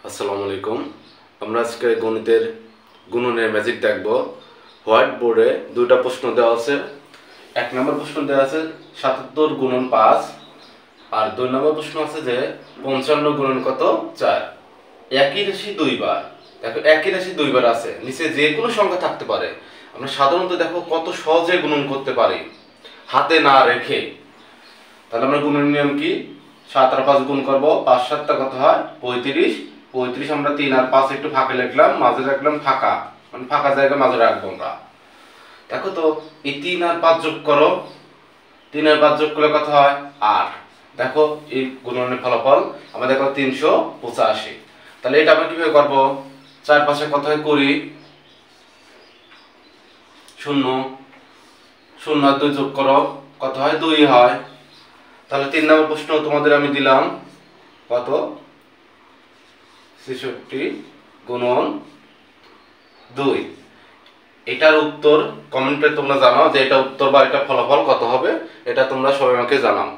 আসসালামু আলাইকুম। আমরা আজকে গণিতের গুণনের ম্যাজিক দেখব। হোয়াইট বোর্ডে দুইটা প্রশ্ন দেওয়া আছে। এক নম্বর প্রশ্ন দেওয়া আছে ৭৭ গুণন ৫, আর ২ নম্বর প্রশ্ন আছে যে ৫৫ গুণন কত ৪। একই রাশি দুইবার, দেখো একই রাশি দুইবার আছে, নিচে যে কোনো সংখ্যা থাকতে পারে। আমরা সাধারণত দেখো কত সহজে গুণন করতে পারি হাতে না রেখে। তাহলে আমরা গুণের নিয়ম কি, ৭ আর ৫ গুণ করবো, ৫ ৭ কত হয় ৩৫। ৩৫ আমরা ৩ আর ৫ একটু ফাঁকে লিখলাম, মাঝে রাখলাম ফাঁকা, মানে ফাঁকা জায়গা মাঝে রাখবো আমরা। দেখো তো এই ৩ আর ৫ যোগ করো, ৩ আর ৫ যোগ করলে কত হয় ৮। দেখো এই গুণনের ফলাফল আমরা দেখো ৩৮৫। তাহলে এটা আমরা কিভাবে করবো, ৪ পাশে কত হয় ২০, ০ আর ২ যোগ করো কত হয় ২ হয়। তাহলে ৩ নম্বর প্রশ্ন তোমাদের আমি দিলাম কত ৬৬ গুণন ২। এটার উত্তর কমেন্টে তোমরা জানাও যে এটা উত্তর বা এটা ফলাফল কত হবে, এটা তোমরা সবাই আমাকে জানাও।